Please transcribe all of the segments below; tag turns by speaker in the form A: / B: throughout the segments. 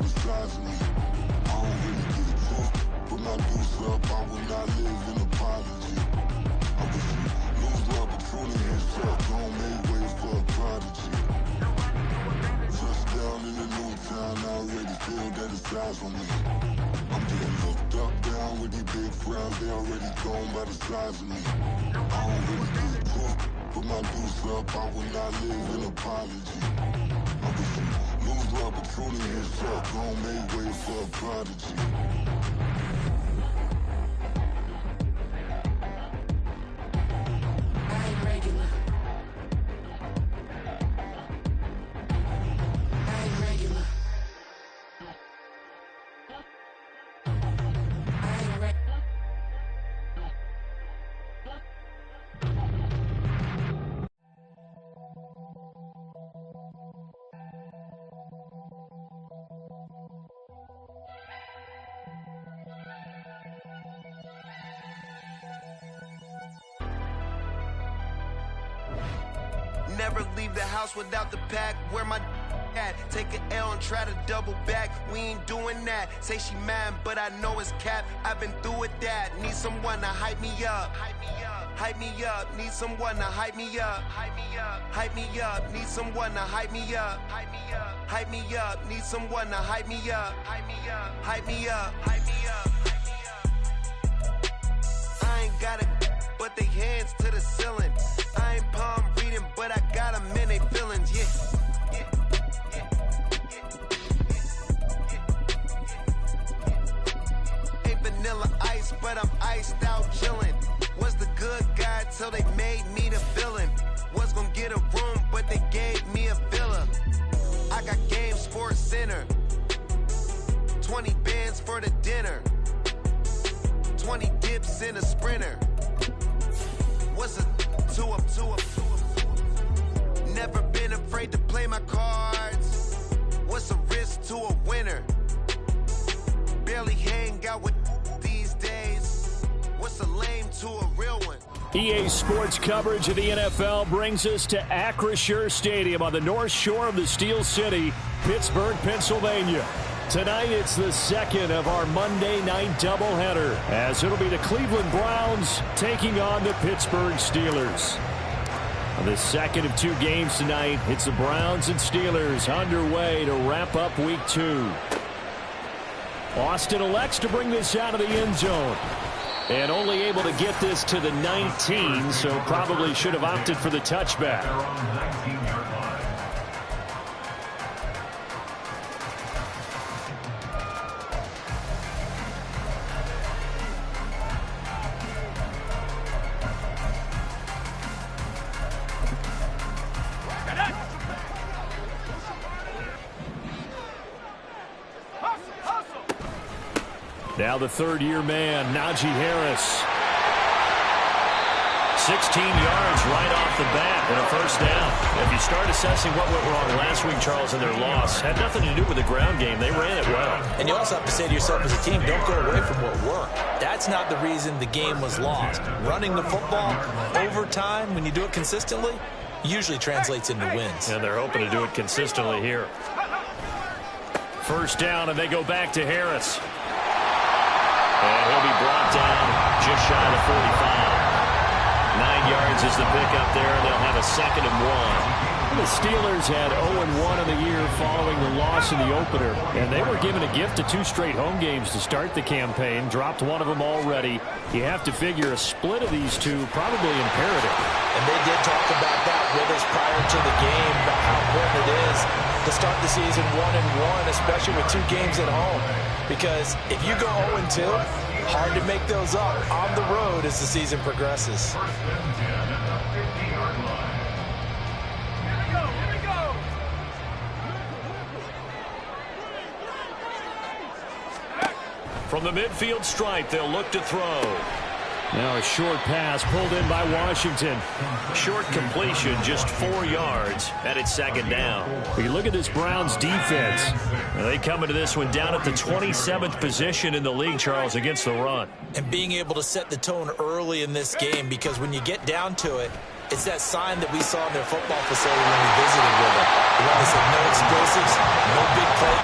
A: the size of me. I don't really get it took. Put my deuce up, I would not live in apology. I wish you lose love, but truly hands up. Don't make way for a prodigy. Touchdown in the new town, I already feel that it's eyes on me. I'm getting looked up, down with these big frowns, they already gone by the size of me. I don't really get it took. Put my deuce up, I would not live in apology. I wish you lose love, but truly hands up. Don't make way for a prodigy.
B: Never leave the house without the pack. Where my at? Take an L and try to double back. We ain't doing that. Say she mad, but I know it's cap. I've been through with that. Need someone to hype me up. Hype me up. Hype me up. Need someone to hype me up. Hype me up. Hype me up. Need someone to hype me up. Hype me up. Hype me up. Need someone to hype me up. Hype me up. Hype me up. Hype me up. I ain't got it, but they hands to the ceiling. I ain't palm reading, but I got them in they feelings, yeah. Ain't vanilla ice, but I'm iced out chillin'. Was the good guy till they made me the villain. Was gonna get a room, but they gave me a villa. I got Game Sports Center. 20 bands for the dinner. 20 dips in a Sprinter. What's a two-up? Never been afraid to play my cards. What's a risk to a winner? Barely hang out with these days. What's a lame to a real one?
C: EA Sports coverage of the NFL brings us to Acrisure Stadium on the north shore of the Steel City, Pittsburgh, Pennsylvania. Tonight, it's the second of our Monday night doubleheader, as it'll be the Cleveland Browns taking on the Pittsburgh Steelers. The second of two games tonight, it's the Browns and Steelers underway to wrap up week 2. Austin elects to bring this out of the end zone. And only able to get this to the 19, so probably should have opted for the touchback. Now the third-year man, Najee Harris. 16 yards right off the bat and a first down. If you start assessing what went wrong last week, Charles, in their loss, had nothing to do with the ground game. They ran it well.
D: And you also have to say to yourself as a team, don't go away from what worked. That's not the reason the game was lost. Running the football over time, when you do it consistently, usually translates into wins.
C: And they're hoping to do it consistently here. First down, and they go back to Harris. And he'll be brought down just shy of the 45. 9 yards is the pickup there, and they'll have a 2nd and 1. The Steelers had 0-1 in the year following the loss in the opener, and they were given a gift of 2 straight home games to start the campaign. Dropped one of them already. You have to figure a split of these two probably imperative.
D: And they did talk about that with us prior to the game, about how important it is to start the season 1-1, especially with 2 games at home. Because if you go 0-2, hard to make those up on the road as the season progresses.
C: From the midfield stripe, they'll look to throw. Now a short pass pulled in by Washington. Short completion, just 4 yards, and it's 2nd down. We look at this Browns defense. They come into this one down at the 27th position in the league, Charles, against the run.
D: And being able to set the tone early in this game, because when you get down to it, it's that sign that we saw in their football facility when we visited with them. The one that said no explosives, no big play.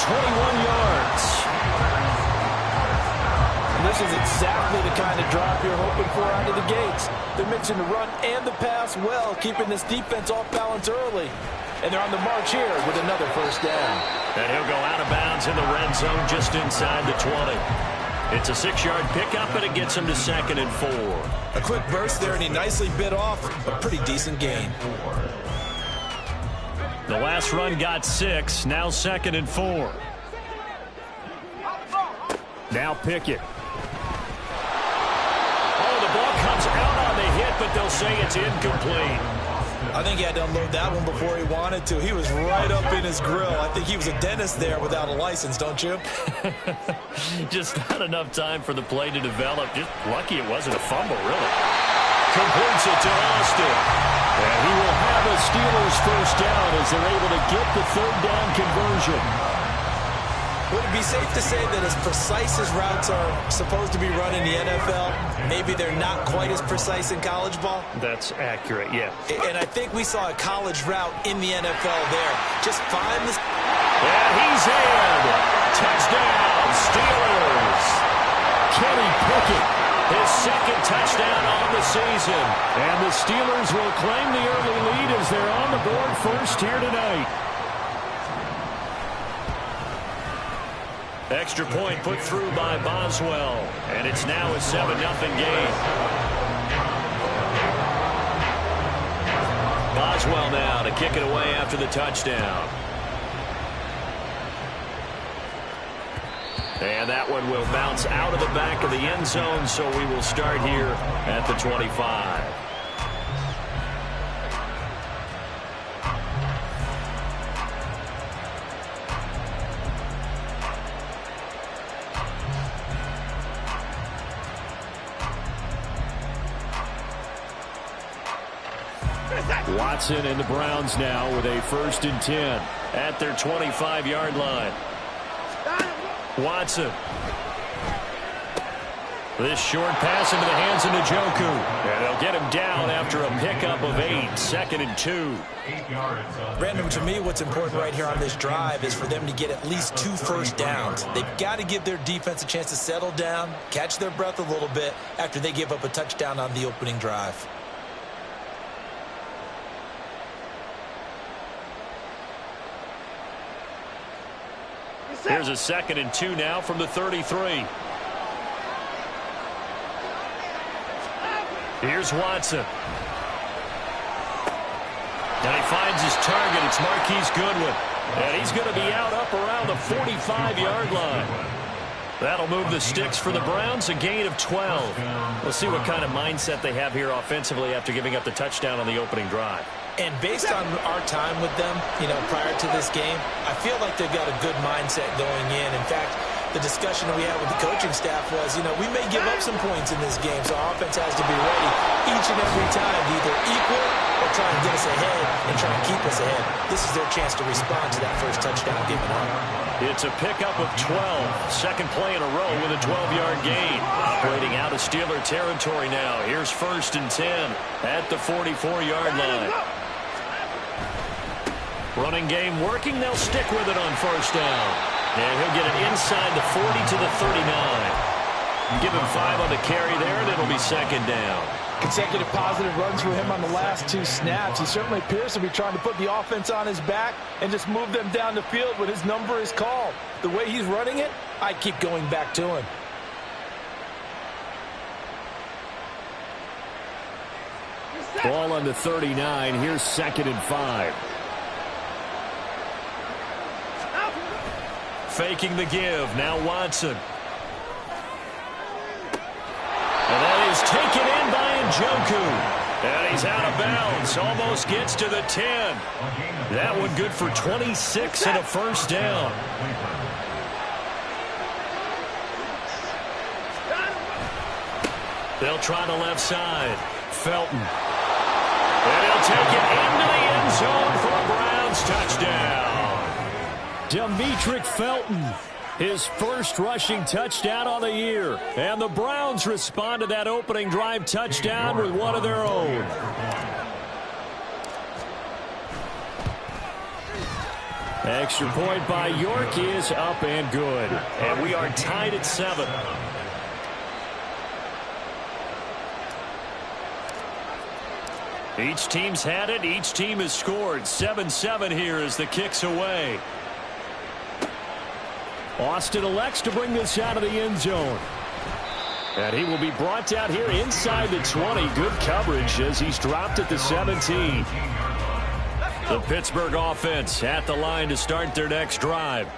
C: 21 yards.
D: And this is exactly the kind of drive you're hoping for out of the gates. They're mixing the run and the pass well, keeping this defense off balance early. And they're on the march here with another first down.
C: And he'll go out of bounds in the red zone just inside the 20. It's a 6-yard pickup, and it gets him to 2nd and 4.
D: A quick burst there, and he nicely bit off a pretty decent gain.
C: The last run got 6, now 2nd and 4. Now Pickett. Oh, the ball comes out on the hit, but they'll say it's incomplete.
D: I think he had to unload that one before he wanted to. He was right up in his grill. I think he was a dentist there without a license, don't you?
C: Just not enough time for the play to develop. Just lucky it wasn't a fumble, really. Completes it to Austin. And he will have a Steelers first down as they're able to get the 3rd down conversion.
D: Would it be safe to say that as precise as routes are supposed to be run in the NFL, maybe they're not quite as precise in college ball?
C: That's accurate, yeah.
D: And I think we saw a college route in the NFL there. Just find this.
C: And he's in. Touchdown, Steelers. Kenny Pickett, his 2nd touchdown on the season. And the Steelers will claim the early lead as they're on the board first here tonight. Extra point put through by Boswell, and it's now a 7-0 game. Boswell now to kick it away after the touchdown. And that one will bounce out of the back of the end zone, so we will start here at the 25. Watson and the Browns now with a 1st and 10 at their 25-yard line. Watson. This short pass into the hands of Njoku. And they'll get him down after a pickup of 8, 2nd and 2.
D: Brandon, to me, what's important right here on this drive is for them to get at least 2 first downs. They've got to give their defense a chance to settle down, catch their breath a little bit after they give up a touchdown on the opening drive.
C: Here's a 2nd and 2 now from the 33. Here's Watson. And he finds his target. It's Marquise Goodwin. And he's going to be out up around the 45-yard line. That'll move the sticks for the Browns, a gain of 12. We'll see what kind of mindset they have here offensively after giving up the touchdown on the opening drive.
D: And based on our time with them, prior to this game, I feel like they've got a good mindset going in. In fact, the discussion we had with the coaching staff was, we may give up some points in this game, so our offense has to be ready each and every time to either equal or try and get us ahead and try and keep us ahead. This is their chance to respond to that first touchdown given up.
C: It's a pickup of 12. 2nd play in a row with a 12-yard gain. Operating out of Steeler territory now. Here's 1st and 10 at the 44-yard line. Running game working. They'll stick with it on 1st down. And he'll get it inside the 40 to the 39. Give him 5 on the carry there, and it'll be 2nd down.
E: Consecutive positive runs for him on the last 2 snaps. He certainly appears to be trying to put the offense on his back and just move them down the field when his number is called. The way he's running it, I keep going back to him.
C: Ball on the 39. Here's 2nd and 5. Faking the give. Now Watson. And that is taken in by Njoku. And he's out of bounds. Almost gets to the 10. That one good for 26 and a 1st down. They'll try the left side. Felton. And he'll take it into the end zone for a Browns touchdown. Demetric Felton, his 1st rushing touchdown on the year. And the Browns respond to that opening drive touchdown with one of their own. Extra point by York is up and good. And we are tied at 7. Each team's had it. Each team has scored. 7-7 here as the kick's away. Austin elects to bring this out of the end zone. And he will be brought down here inside the 20. Good coverage as he's dropped at the 17. The Pittsburgh offense at the line to start their next drive.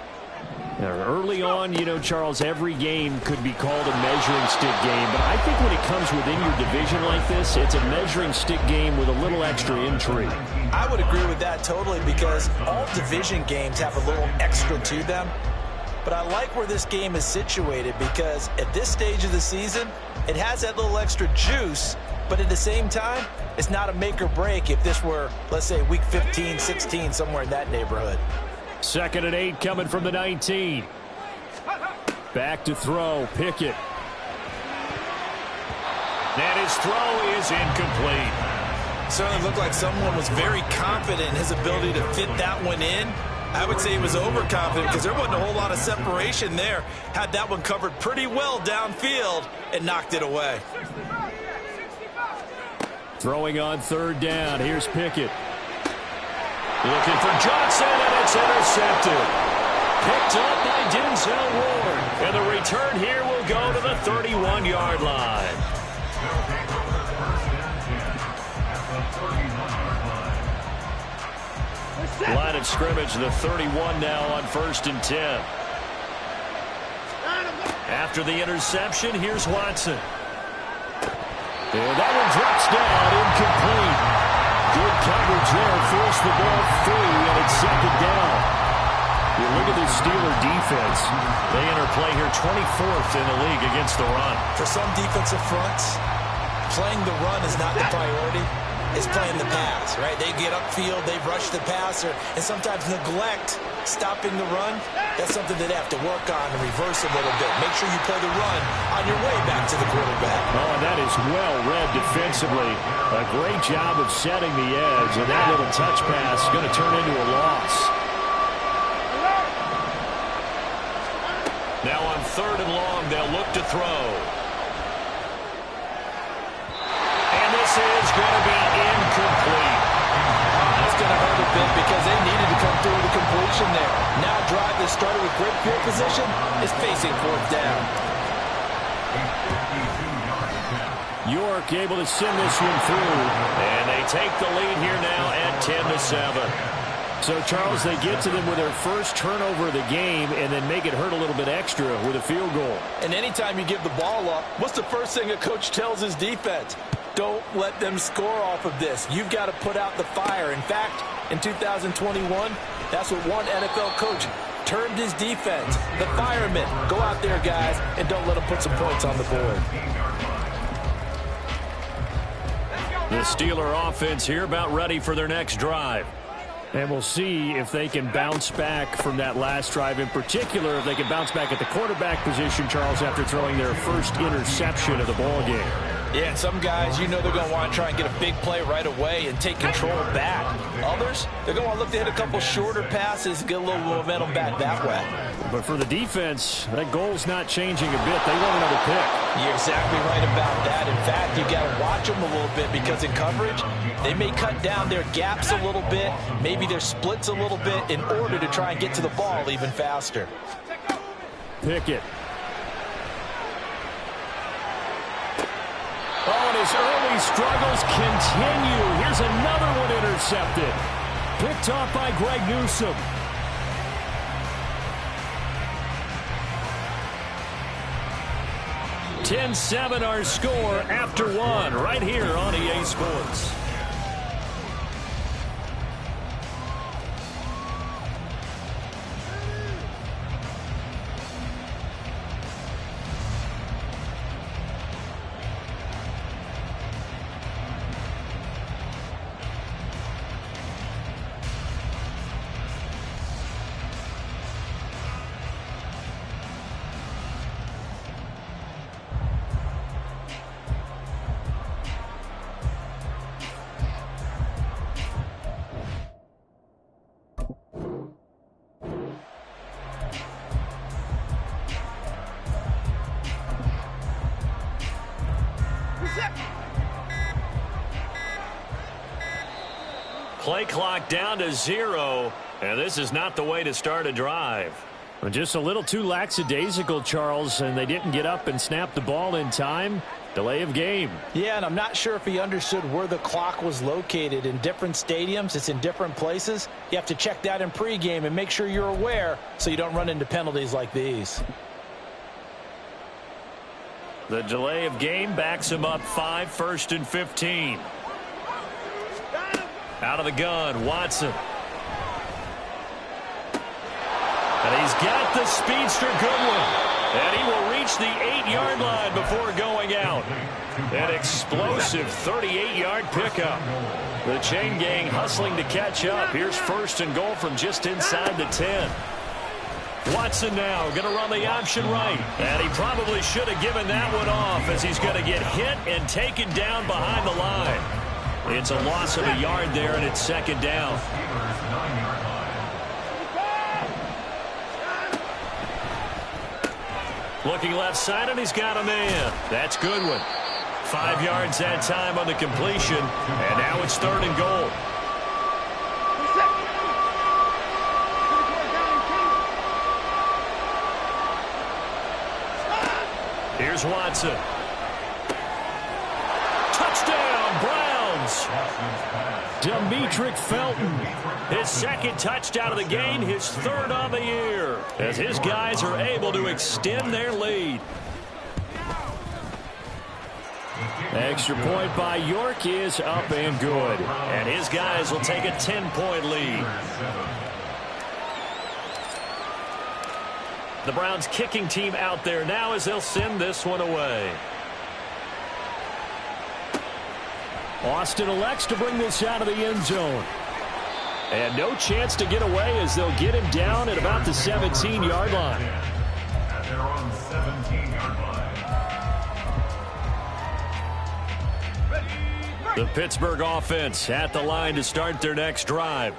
C: Now, early on, you know, Charles, every game could be called a measuring stick game. But I think when it comes within your division like this, it's a measuring stick game with a little extra intrigue.
E: I would agree with that totally because all division games have a little extra to them. But I like where this game is situated because at this stage of the season, it has that little extra juice. But at the same time, it's not a make or break if this were, let's say, week 15, 16, somewhere in that neighborhood.
C: 2nd and 8 coming from the 19. Back to throw. Pickett. And his throw is incomplete.
E: Certainly looked like someone was very confident in his ability to fit that one in. I would say he was overconfident because there wasn't a whole lot of separation there. Had that one covered pretty well downfield and knocked it away.
C: Throwing on 3rd down. Here's Pickett. Looking for Johnson, and it's intercepted. Picked up by Denzel Ward. And the return here will go to the 31-yard line. Line of scrimmage, the 31 now on 1st and 10. After the interception, here's Watson. And that one drops down, incomplete. Good coverage there, forced the ball free, and it's 2nd down. You look at this Steeler defense. They enter play here 24th in the league against the run.
E: For some defensive fronts, playing the run is not the priority. It's playing the pass, right? They get upfield, they rush the passer, and sometimes neglect stopping the run. That's something that they have to work on and reverse a little bit. Make sure you play the run on your way back to the quarterback.
C: Oh, and that is well read defensively. A great job of setting the edge, and that little touch pass is going to turn into a loss. Now on 3rd and long, they'll look to throw. And this is going to be incomplete.
E: That's going to hurt a bit because they needed to come through with a completion there. Now a drive that started with great field position is facing 4th down.
C: York able to send this one through. And they take the lead here now at 10-7. So, Charles, they get to them with their first turnover of the game and then make it hurt a little bit extra with a field goal.
E: And anytime you give the ball up, what's the first thing a coach tells his defense? Don't let them score off of this. You've got to put out the fire. In fact, in 2021, that's what one NFL coach termed his defense. The firemen. Go out there, guys, and don't let them put some points on the board.
C: The Steeler offense here about ready for their next drive. And we'll see if they can bounce back from that last drive. In particular, if they can bounce back at the quarterback position, Charles, after throwing their first interception of the ball game.
E: Yeah, and some guys, you know they're going to want to try and get a big play right away and take control back. Others, they're going to want to look to hit a couple shorter passes and get a little momentum back that way.
C: But for the defense, that goal's not changing a bit. They want another pick.
E: You're exactly right about that. In fact, you got to watch them a little bit because in coverage, they may cut down their gaps a little bit, maybe their splits a little bit in order to try and get to the ball even faster.
C: Pickett. Oh, and his early struggles continue. Here's another one intercepted. Picked off by Greg Newsome. (10-7) our score after one right here on EA Sports. Play clock down to 0, and this is not the way to start a drive. Just a little too lackadaisical, Charles, and they didn't get up and snap the ball in time. Delay of game.
E: Yeah, and I'm not sure if he understood where the clock was located. In different stadiums, it's in different places. You have to check that in pregame and make sure you're aware so you don't run into penalties like these.
C: The delay of game backs him up 5, 1st and 15. Out of the gun, Watson. And he's got the speedster Goodwin. And he will reach the 8-yard line before going out. An explosive 38-yard pickup. The chain gang hustling to catch up. Here's 1st and goal from just inside the 10. Watson now going to run the option right. And he probably should have given that one off as he's going to get hit and taken down behind the line. It's a loss of a yard there, and it's 2nd down. Looking left side, and he's got a man. That's Goodwin. 5 yards that time on the completion, and now it's 3rd and goal. Here's Watson. Touchdown, Browns. Demetric Felton. His 2nd touchdown of the game, his 3rd on the year, as his guys are able to extend their lead. Extra point by York is up and good. And his guys will take a 10-point lead. The Browns kicking team out there now as they'll send this one away. Austin elects to bring this out of the end zone. And no chance to get away as they'll get him down at about the 17-yard line.
F: They're on the 17-yard line.
C: The Pittsburgh offense at the line to start their next drive.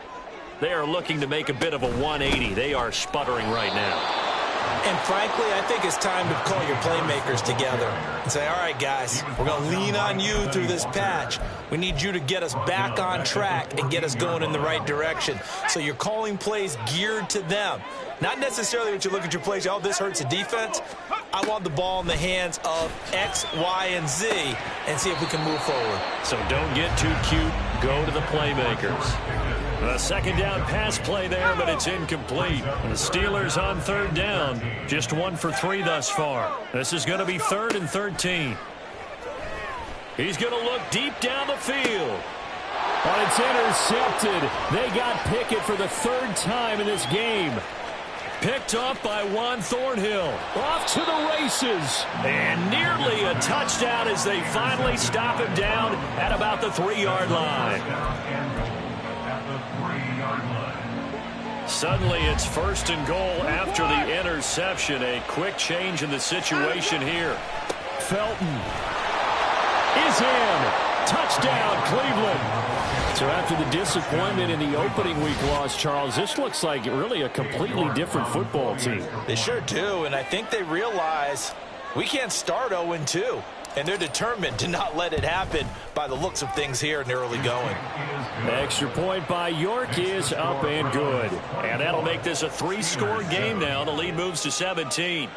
C: They are looking to make a bit of a 180. They are sputtering right now.
E: And frankly, I think it's time to call your playmakers together and say, all right, guys, we're going to lean on you through this patch. We need you to get us back on track and get us going in the right direction. So you're calling plays geared to them. Not necessarily when you look at your plays, oh, this hurts the defense. I want the ball in the hands of X, Y, and Z and see if we can move forward.
C: So don't get too cute. Go to the playmakers. A 2nd down pass play there, but it's incomplete. The Steelers on 3rd down. Just 1 for 3 thus far. This is going to be 3rd and 13. He's going to look deep down the field. But it's intercepted. They got Pickett for the 3rd time in this game. Picked off by Juan Thornhill. Off to the races. And nearly a touchdown as they finally stop him down at about the 3-yard line. Suddenly it's 1st and goal after the interception. A quick change in the situation here. Felton is in. Touchdown, Cleveland. So after the disappointment in the opening week loss, Charles, this looks like really a completely different football team.
E: They sure do, and I think they realize we can't start 0-2. And they're determined to not let it happen by the looks of things here in the early going.
C: Extra point by York is up and good. And that'll make this a 3-score game now. The lead moves to 17.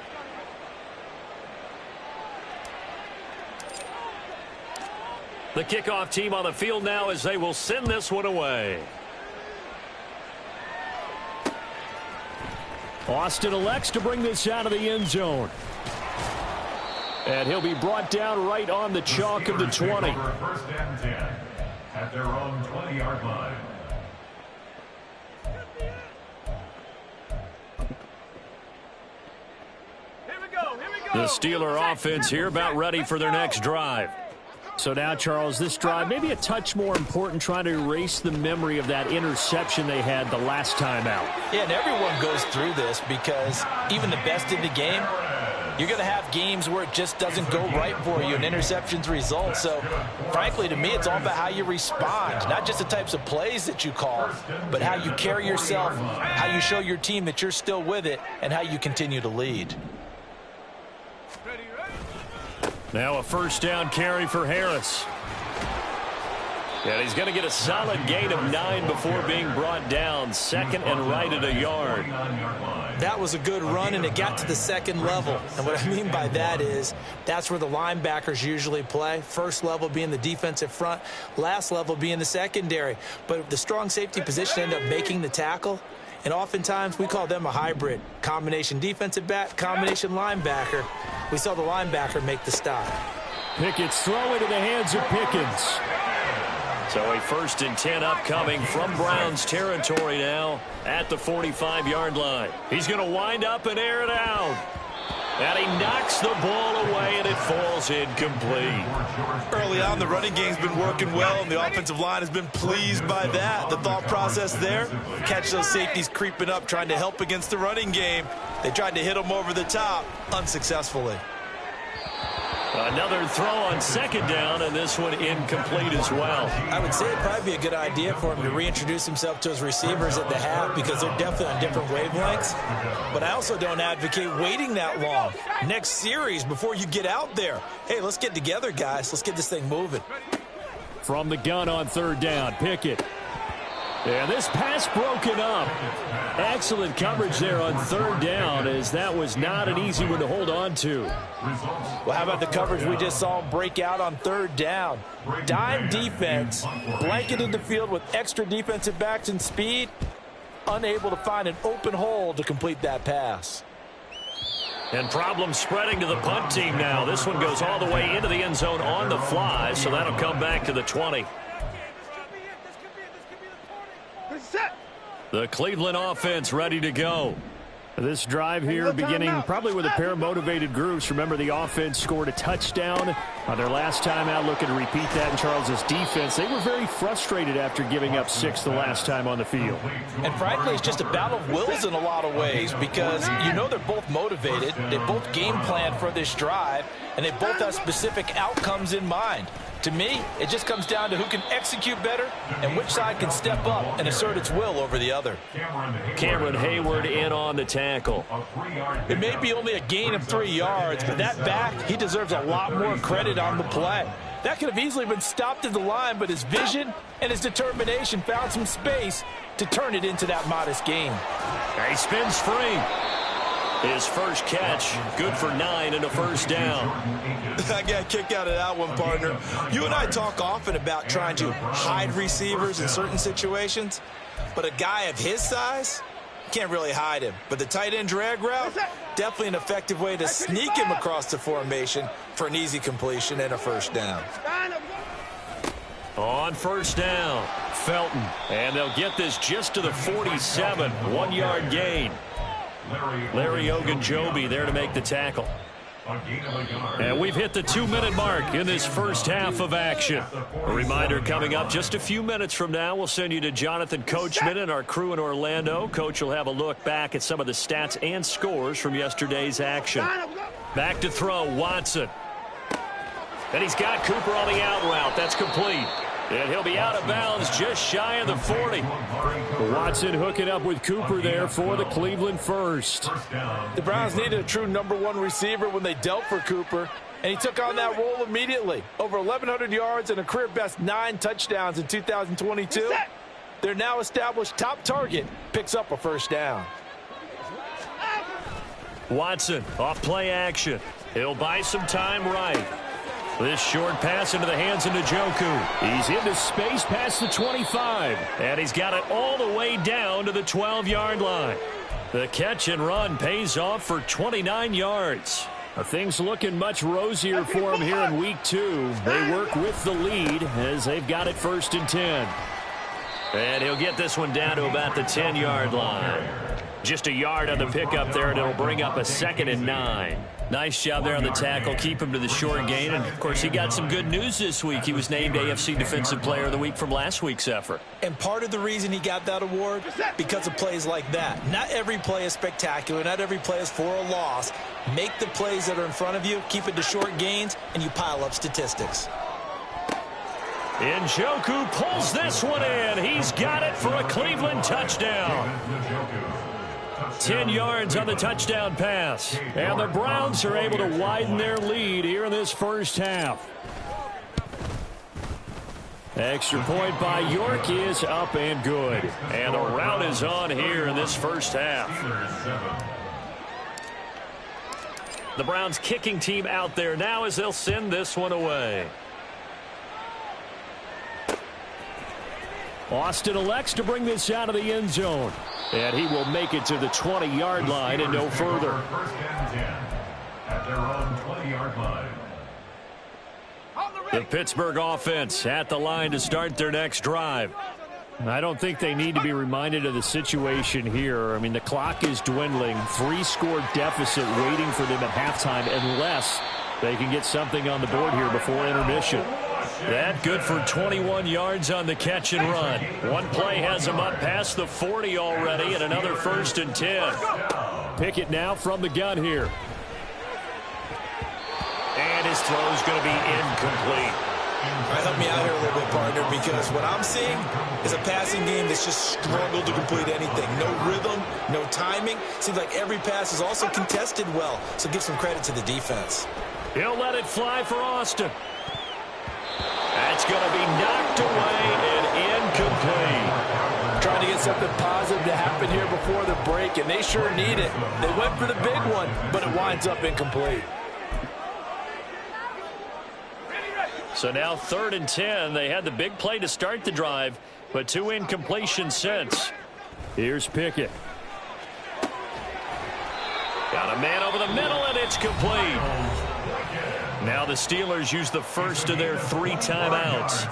C: The kickoff team on the field now as they will send this one away. Austin elects to bring this out of the end zone. And he'll be brought down right on the chalk of the 20.
F: 1st and 10 at their own 20-yard line.
C: The Steeler offense here about ready for their next drive. So now, Charles, this drive maybe a touch more important, trying to erase the memory of that interception they had the last time out.
E: Yeah, and everyone goes through this because even the best in the game, you're going to have games where it just doesn't go right for you and interceptions result. So, frankly, to me, it's all about how you respond, not just the types of plays that you call, but how you carry yourself, how you show your team that you're still with it, and how you continue to lead.
C: Now a 1st down carry for Harris. And he's going to get a solid gain of 9 before being brought down. Second and right at a yard.
E: That was a good run, and it got to the second level. And what I mean by that is that's where the linebackers usually play. First level being the defensive front, last level being the secondary. But the strong safety position ended up making the tackle. And oftentimes we call them a hybrid. Combination defensive back, combination linebacker. We saw the linebacker make the stop.
C: Pickett's throw into the hands of Pickens. So a 1st and 10 upcoming from Browns territory now at the 45-yard line. He's going to wind up and air it out. And he knocks the ball away, and it falls incomplete.
E: Early on, the running game's been working well, and the offensive line has been pleased by that. The thought process there, catch those safeties creeping up, trying to help against the running game. They tried to hit them over the top, unsuccessfully.
C: Another throw on 2nd down, and this one incomplete as well.
E: I would say it'd probably be a good idea for him to reintroduce himself to his receivers at the half because they're definitely on different wavelengths. But I also don't advocate waiting that long. Next series, before you get out there, hey, let's get together, guys. Let's get this thing moving.
C: From the gun on 3rd down, Pickett. And this pass broken up. Excellent coverage there on 3rd down, as that was not an easy one to hold on to.
E: Well, how about the coverage we just saw him break out on 3rd down? Dime defense, blanketed the field with extra defensive backs and speed, unable to find an open hole to complete that pass.
C: And problems spreading to the punt team now. This one goes all the way into the end zone on the fly, so that'll come back to the 20. The Cleveland offense ready to go. This drive here beginning probably with a pair of motivated groups. Remember, the offense scored a touchdown on their last time out, looking to repeat that in Charles's defense. They were very frustrated after giving up 6 the last time on the field.
E: And frankly, it's just a battle of wills in a lot of ways because you know they're both motivated. They both game plan for this drive, and they both have specific outcomes in mind. To me, it just comes down to who can execute better and which side can step up and assert its will over the other.
C: Cameron Hayward in on the tackle.
E: It may be only a gain of 3 yards, but that back, he deserves a lot more credit on the play. That could have easily been stopped at the line, but his vision and his determination found some space to turn it into that modest gain.
C: He spins free. His first catch, good for 9 and a 1st down.
E: I got a kick out of that one, partner. You and I talk often about trying to hide receivers in certain situations, but a guy of his size can't really hide him. But the tight end drag route, definitely an effective way to sneak him across the formation for an easy completion and a 1st down.
C: On 1st down, Felton. And they'll get this just to the 47, 1-yard gain. Larry Ogunjobi there to make the tackle. And we've hit the 2-minute mark in this first half of action. A reminder coming up just a few minutes from now, we'll send you to Jonathan Coachman and our crew in Orlando. Coach will have a look back at some of the stats and scores from yesterday's action. Back to throw, Watson. And he's got Cooper on the out route. That's complete. And he'll be out of bounds just shy of the 40. Watson hooking up with Cooper there for the Cleveland first.
E: The Browns needed a true #1 receiver when they dealt for Cooper, and he took on that role immediately. Over 1,100 yards and a career-best 9 touchdowns in 2022. Their now established top target picks up a 1st down.
C: Watson off play action. He'll buy some time right. This short pass into the hands of Njoku. He's into space past the 25. And he's got it all the way down to the 12-yard line. The catch and run pays off for 29 yards. Things looking much rosier for him here in week 2. They work with the lead as they've got it 1st and 10. And he'll get this one down to about the 10-yard line. Just a yard on the pickup there, and it'll bring up a 2nd and 9. Nice job there on the tackle. Keep him to the short gain. And, of course, he got some good news this week. He was named AFC Defensive Player of the Week from last week's effort.
E: And part of the reason he got that award, because of plays like that. Not every play is spectacular. Not every play is for a loss. Make the plays that are in front of you, keep it to short gains, and you pile up statistics.
C: Njoku pulls this one in. He's got it for a Cleveland touchdown. 10 yards on the touchdown pass. And the Browns are able to widen their lead here in this first half. Extra point by York is up and good. And the rout is on here in this first half. The Browns kicking team out there now as they'll send this one away. Austin elects to bring this out of the end zone. And he will make it to the 20-yard line and no further.
F: First and 10 at their own 20-yard line.
C: The Pittsburgh offense at the line to start their next drive. I don't think they need to be reminded of the situation here. I mean, the clock is dwindling. 3-score deficit waiting for them at halftime unless they can get something on the board here before intermission. That good for 21 yards on the catch and run. One play has him up past the 40 already and another 1st and 10. Pickett now from the gun here. And his throw is going to be incomplete.
D: All right, help me out here a little bit, partner, because what I'm seeing is a passing game that's just struggled to complete anything. No rhythm, no timing. Seems like every pass is also contested well, so give some credit to the defense.
C: He'll let it fly for Austin. That's going to be knocked away and incomplete.
E: Trying to get something positive to happen here before the break, and they sure need it. They went for the big one, but it winds up incomplete.
C: So now 3rd and 10. They had the big play to start the drive, but 2 incompletions since. Here's Pickett. Got a man over the middle, and it's complete. Now the Steelers use the first of their 3 timeouts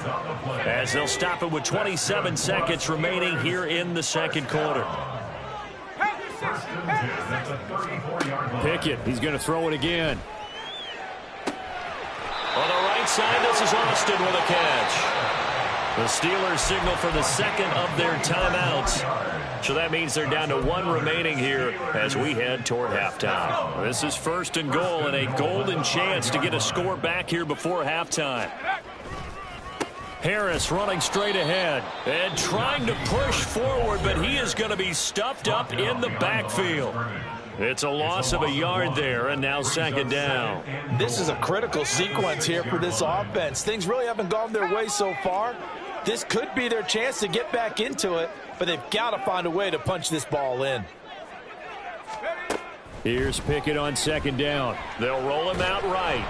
C: as they'll stop it with 27 seconds remaining here in the second quarter. Pickett, he's going to throw it again. On the right side, this is Austin with a catch. The Steelers signal for the second of their timeouts. So that means they're down to 1 remaining here as we head toward halftime. This is 1st and goal and a golden chance to get a score back here before halftime. Harris running straight ahead and trying to push forward, but he is going to be stuffed up in the backfield. It's a loss of a yard there, and now 2nd down.
E: This is a critical sequence here for this offense. Things really haven't gone their way so far. This could be their chance to get back into it, but they've got to find a way to punch this ball in.
C: Here's Pickett on 2nd down. They'll roll him out right.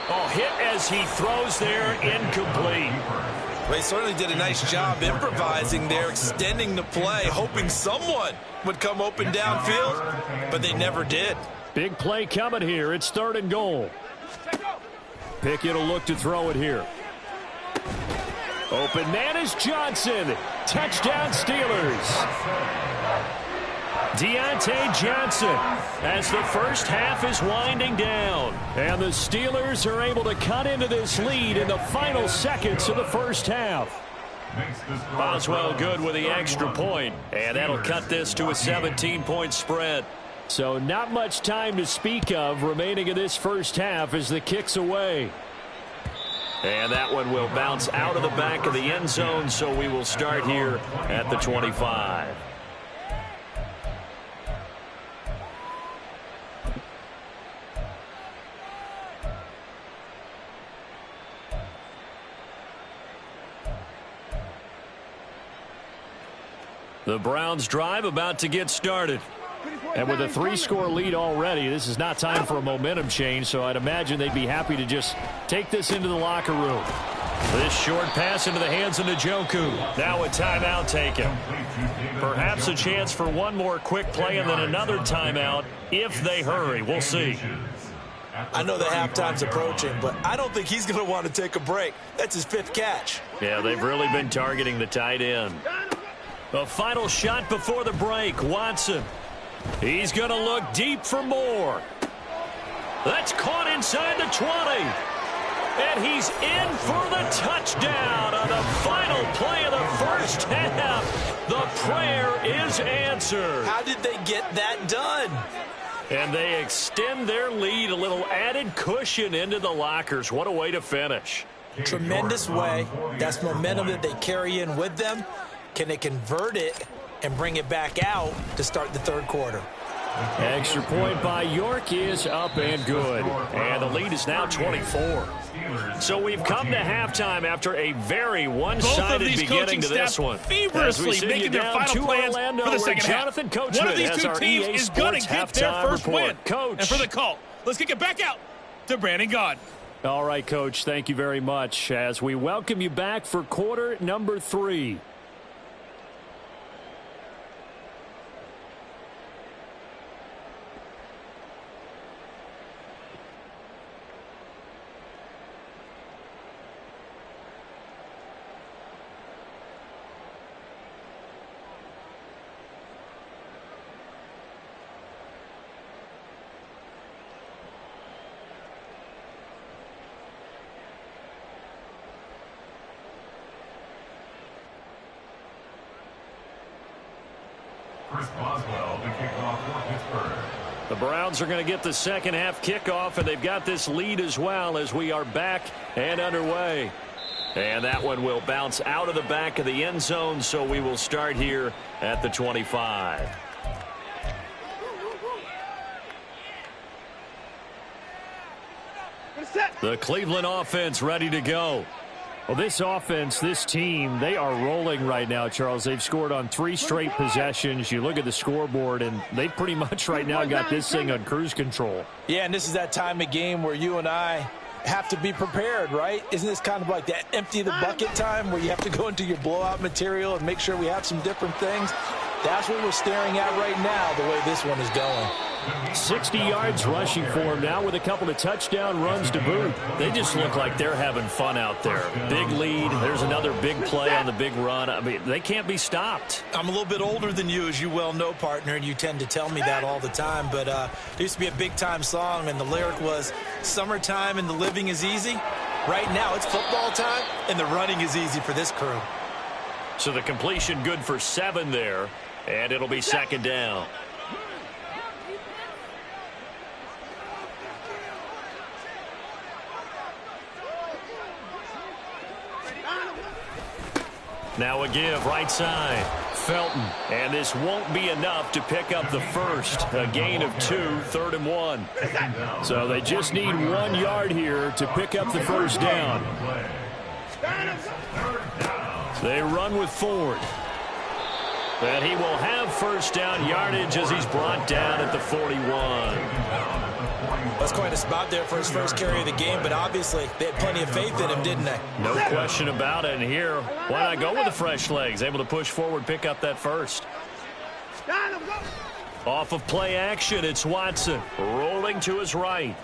C: Oh, hit as he throws there, incomplete.
D: Well, he certainly did a nice job improvising there, extending the play, hoping someone would come open downfield, but they never did.
C: Big play coming here. It's 3rd and goal. Pickett will look to throw it here. Open man is Johnson. Touchdown Steelers. Deontay Johnson as the first half is winding down. And the Steelers are able to cut into this lead in the final seconds of the first half. Boswell good with the extra point, and that'll cut this to a 17-point spread. So not much time to speak of remaining in this first half as the kick's away. And that one will bounce out of the back of the end zone, so we will start here at the 25. The Browns drive about to get started. And with a 3-score lead already, this is not time for a momentum change, so I'd imagine they'd be happy to just take this into the locker room. This short pass into the hands of Njoku. Now a timeout taken. Perhaps a chance for one more quick play and then another timeout if they hurry. We'll see.
D: I know the halftime's approaching, but I don't think he's going to want to take a break. That's his 5th catch.
C: Yeah, they've really been targeting the tight end. A final shot before the break. Watson. He's going to look deep for more. That's caught inside the 20. And he's in for the touchdown on the final play of the first half. The prayer is answered.
D: How did they get that done?
C: And they extend their lead, a little added cushion into the lockers. What a way to finish.
D: Tremendous way. That's momentum that they carry in with them. Can they convert it and bring it back out to start the 3rd quarter?
C: Extra point by York is up and good. And the lead is now 24. So we've come to halftime after a very one-sided beginning to this one.
G: Feverishly making their final plans
C: Orlando,
G: for the second half.
C: Jonathan Coachman
G: One of these two teams
C: EA
G: is going to get their first win.
C: Coach.
G: And for the call, let's kick it back out to Brandon Gaudin.
C: All right, Coach, thank you very much as we welcome you back for quarter number 3.
F: Chris Boswell to kick off for Pittsburgh.
C: The Browns are going to get the second half kickoff, and they've got this lead as well as we are back and underway. And that one will bounce out of the back of the end zone, so we will start here at the 25. The Cleveland offense ready to go. Well, this offense, this team, they are rolling right now, Charles. They've scored on 3 straight possessions. You look at the scoreboard, and they pretty much right now got this thing on cruise control.
E: Yeah, and this is that time of game where you and I have to be prepared, right? Isn't this kind of like that empty the bucket time where you have to go into your blowout material and make sure we have some different things? That's what we're staring at right now, the way this one is going.
C: 60 yards rushing for him now with a couple of touchdown runs to boot. They just look like they're having fun out there. Big lead. There's another big play on the big run. I mean, they can't be stopped.
D: I'm a little bit older than you, as you well know, partner, and you tend to tell me that all the time. But there used to be a big-time song, and the lyric was, "Summertime and the living is easy." Right now, it's football time, and the running is easy for this crew.
C: So the completion good for 7 there, and it'll be second down. Now a give, right side. Felton. And this won't be enough to pick up the first. A gain of 2, 3rd and 1. So they just need 1 yard here to pick up the first down. They run with Ford. And he will have first down yardage as he's brought down at the 41.
D: That's quite a spot there for his first carry of the game, but obviously they had plenty of faith in him, didn't they?
C: No question about it. And here, why not go with the fresh legs? Able to push forward, pick up that first. Off of play action, it's Watson rolling to his right.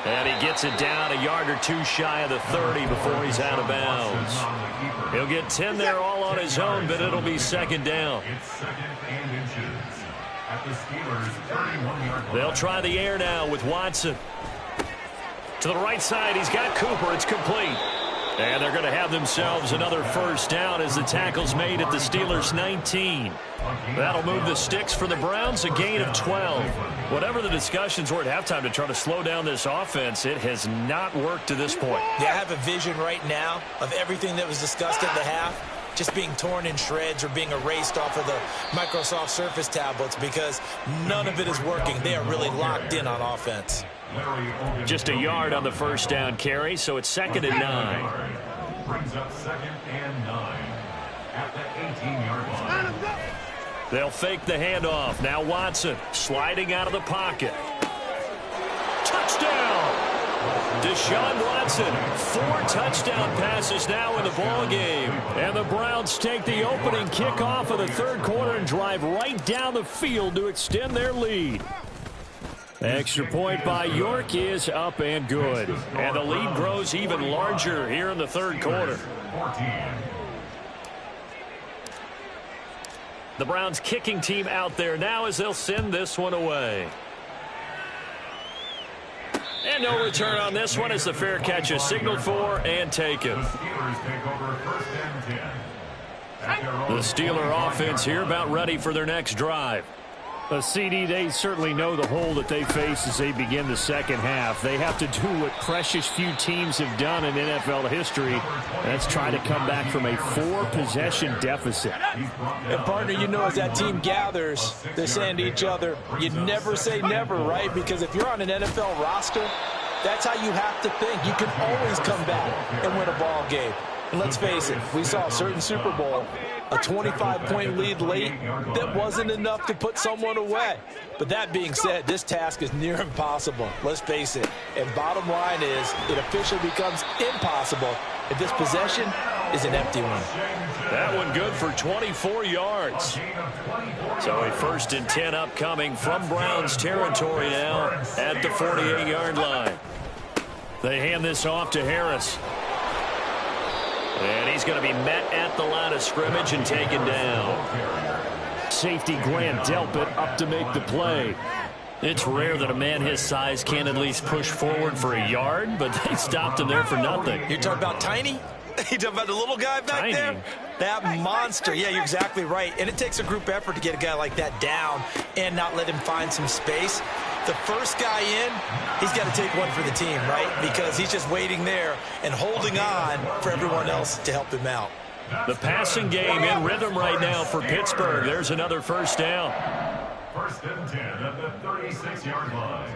C: And he gets it down a yard or 2 shy of the 30 before he's out of bounds. He'll get 10 there all on his own, but it'll be second down.
F: It's second and inches at the Steelers' 31-yard line.
C: They'll try the air now with Watson. To the right side, he's got Cooper. It's complete. And they're going to have themselves another first down as the tackle's made at the Steelers' 19. That'll move the sticks for the Browns, a gain of 12. Whatever the discussions were at halftime to try to slow down this offense, it has not worked to this point.
D: Yeah, I have a vision right now of everything that was discussed at the half just being torn in shreds or being erased off of the Microsoft Surface tablets because none of it is working. They are really locked in on offense.
C: Just a yard on the first down carry, so it's second and 9.
F: Brings up second and 9 at the 18-yard line.
C: They'll fake the handoff. Now Watson sliding out of the pocket. Touchdown! Deshaun Watson, 4 touchdown passes now in the ball game. And the Browns take the opening kickoff of the 3rd quarter and drive right down the field to extend their lead. Extra point by York is up and good. And the lead grows even larger here in the 3rd quarter.
F: 14.
C: The Browns kicking team out there now as they'll send this one away. And no return on this one as the fair catch is signaled for and taken.
F: The Steelers take over first and 10.
C: The Steeler offense here about ready for their next drive. CD, they certainly know the hole that they face as they begin the second half. They have to do what precious few teams have done in NFL history. That's try to come back from a 4-possession deficit.
E: And, partner, you know, as that team gathers, they're saying to each other, you never say never, right? Because if you're on an NFL roster, that's how you have to think. You can always come back and win a ball game. And let's face it, we saw a certain Super Bowl, a 25-point lead late, that wasn't enough to put someone away. But that being said, this task is near impossible. Let's face it. And bottom line is, it officially becomes impossible if this possession is an empty one.
C: That one good for 24 yards. So a 1st and 10 upcoming from Browns territory now at the 48-yard line. They hand this off to Harris. And he's going to be met at the line of scrimmage and taken down. Safety Grant Delpit up to make the play. It's rare that a man his size can at least push forward for a yard, but they stopped him there for nothing.
E: You're talking about Tiny? You're talking about the little guy back there? That monster. Yeah, you're exactly right. And it takes a group effort to get a guy like that down and not let him find some space. The first guy in, he's got to take one for the team, right? Because he's just waiting there and holding on for everyone else to help him out.
C: The passing game in rhythm right now for Pittsburgh. There's another 1st down.
F: 1st and 10 at the 36-yard line.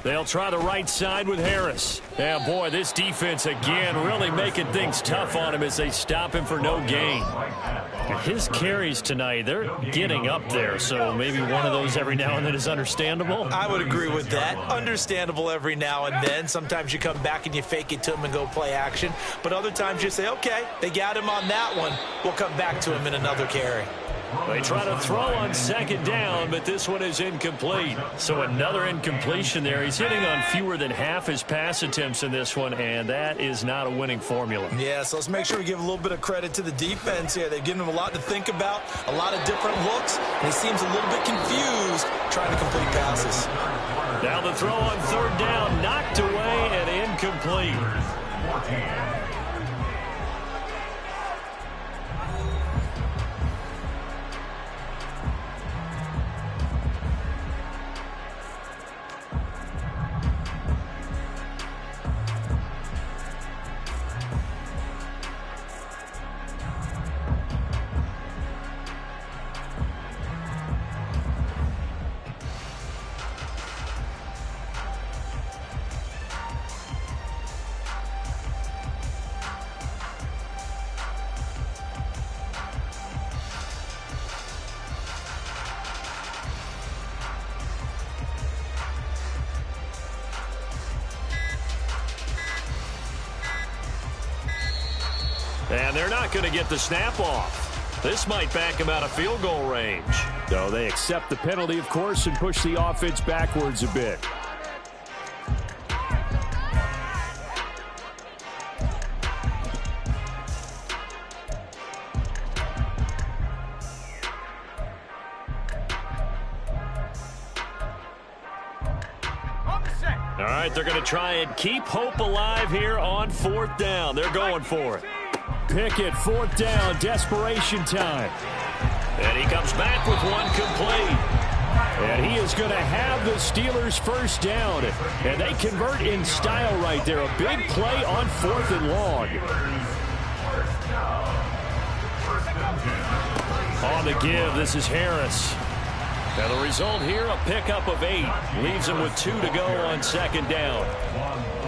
C: They'll try the right side with Harris. Yeah, boy, this defense again really making things tough on him as they stop him for no gain. His carries tonight, they're getting up there, so maybe one of those every now and then is understandable.
E: I would agree with that. Understandable every now and then. Sometimes you come back and you fake it to him and go play action. But other times you say, okay, they got him on that one. We'll come back to him in another carry.
C: They try to throw on 2nd down, but this one is incomplete. So another incompletion there. He's hitting on fewer than half his pass attempts in this one, and that is not a winning formula.
E: Yeah, so let's make sure we give a little bit of credit to the defense here. They've given him a lot to think about, a lot of different looks, and he seems a little bit confused trying to complete passes.
C: Now the throw on 3rd down, knocked away and incomplete. And they're not going to get the snap off. This might back him out of field goal range. So they accept the penalty, of course, and push the offense backwards a bit. All right, they're going to try and keep hope alive here on 4th down. They're going for it. Pickett, 4th down, desperation time. And he comes back with one complete. And he is going to have the Steelers' 1st down. And they convert in style right there. A big play on 4th and long. On the give, this is Harris. And the result here, a pickup of 8. Leaves him with 2 to go on 2nd down.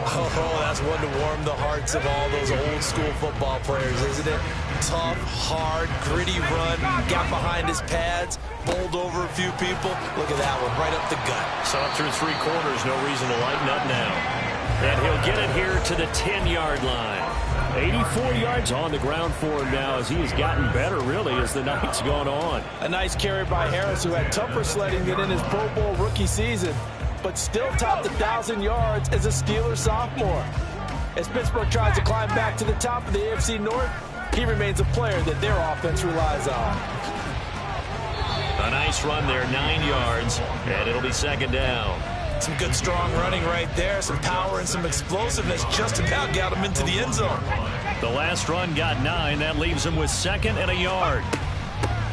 E: Oh, that's one to warm the hearts of all those old-school football players, isn't it? Tough, hard, gritty run, got behind his pads, bowled over a few people. Look at that one, right up the gut.
C: Saw through 3 quarters, no reason to lighten up now. And he'll get it here to the 10-yard line. 84 yards on the ground for him now as he has gotten better, really, as the night's gone on.
E: A nice carry by Harris, who had tougher sledding than in his Pro Bowl rookie season, but still topped 1,000 yards as a Steelers sophomore. As Pittsburgh tries to climb back to the top of the AFC North, he remains a player that their offense relies on.
C: A nice run there, 9 yards, and it'll be 2nd down.
E: Some good, strong running right there. Some power and some explosiveness just about got him into the end zone.
C: The last run got 9. That leaves him with 2nd and a yard.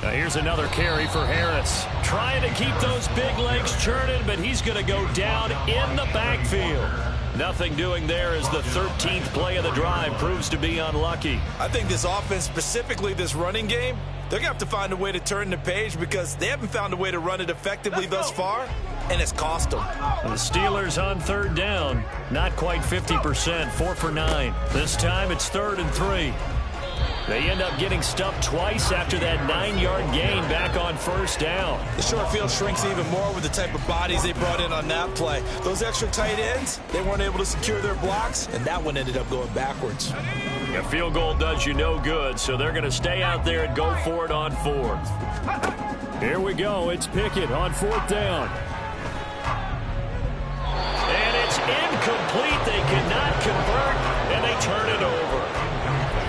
C: Now here's another carry for Harris. Trying to keep those big legs churning, but he's going to go down in the backfield. Nothing doing there as the 13th play of the drive proves to be unlucky.
E: I think this offense, specifically this running game, they're going to have to find a way to turn the page because they haven't found a way to run it effectively thus far, and it's cost them.
C: The Steelers on third down. Not quite 50%, 4 for 9. This time it's 3rd and 3. They end up getting stuffed twice after that 9-yard gain back on first down.
E: The short field shrinks even more with the type of bodies they brought in on that play. Those extra tight ends, they weren't able to secure their blocks, and that one ended up going backwards.
C: A field goal does you no good, so they're going to stay out there and go for it on 4th. Here we go. It's Pickett on 4th down. And it's incomplete. They cannot convert, and they turn it over.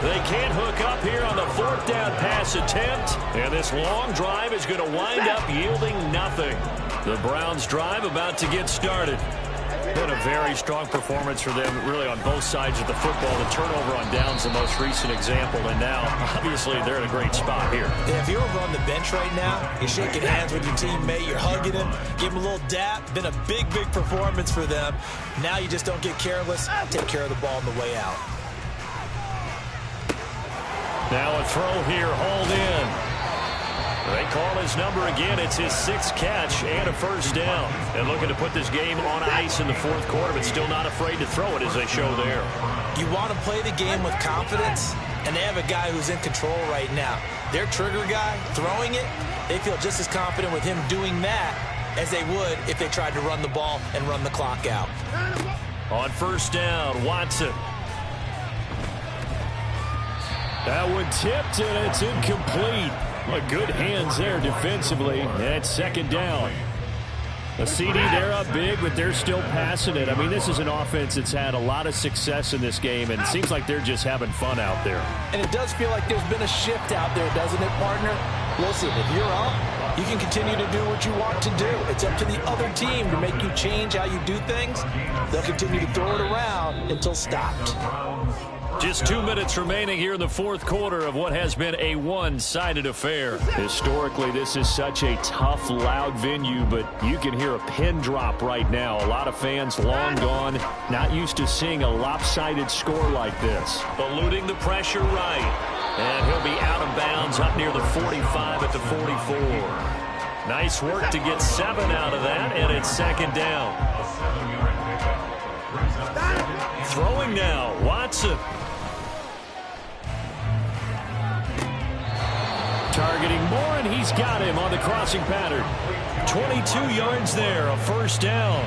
C: They can't hook up here on the 4th down pass attempt, and this long drive is going to wind up yielding nothing. The Browns' drive about to get started. Been a very strong performance for them, really, on both sides of the football. The turnover on downs, the most recent example, and now, obviously, they're in a great spot here.
E: Yeah, if you're over on the bench right now, you're shaking hands with your teammate, you're hugging him, give him a little dap. Been a big, big performance for them. Now you just don't get careless. Take care of the ball on the way out.
C: Now a throw here, hauled in. They call his number again. It's his 6th catch and a first down. And looking to put this game on ice in the 4th quarter, but still not afraid to throw it as they show there.
E: You want to play the game with confidence, and they have a guy who's in control right now. Their trigger guy, throwing it, they feel just as confident with him doing that as they would if they tried to run the ball and run the clock out.
C: On first down, Watson. That one tipped, and it's incomplete. Good hands there defensively. And it's 2nd down. A CD, they're up big, but they're still passing it. I mean, this is an offense that's had a lot of success in this game, and it seems like they're just having fun out there.
E: And it does feel like there's been a shift out there, doesn't it, partner? Listen, if you're up, you can continue to do what you want to do. It's up to the other team to make you change how you do things. They'll continue to throw it around until stopped.
C: Just 2 minutes remaining here in the 4th quarter of what has been a one-sided affair. Historically, this is such a tough, loud venue, but you can hear a pin drop right now. A lot of fans long gone, not used to seeing a lopsided score like this. Eluding the pressure right. And he'll be out of bounds up near the 45 at the 44. Nice work to get 7 out of that, and it's 2nd down. Throwing now, Watson. Targeting Moore, and he's got him on the crossing pattern. 22 yards there, a first down.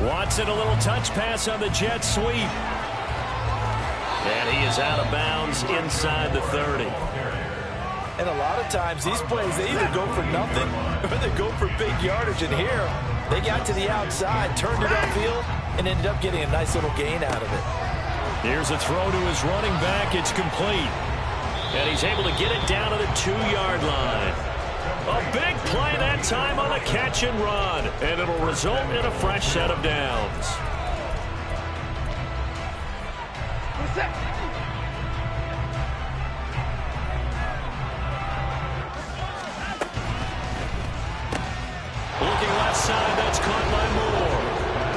C: Watson, a little touch pass on the jet sweep. And he is out of bounds inside the 30.
E: And a lot of times, these plays, they either go for nothing or they go for big yardage. And here, they got to the outside, turned it upfield, and ended up getting a nice little gain out of it.
C: Here's a throw to his running back. It's complete. And he's able to get it down to the 2-yard line. A big play that time on the catch and run. And it'll result in a fresh set of downs. Looking left side, that's caught by Moore.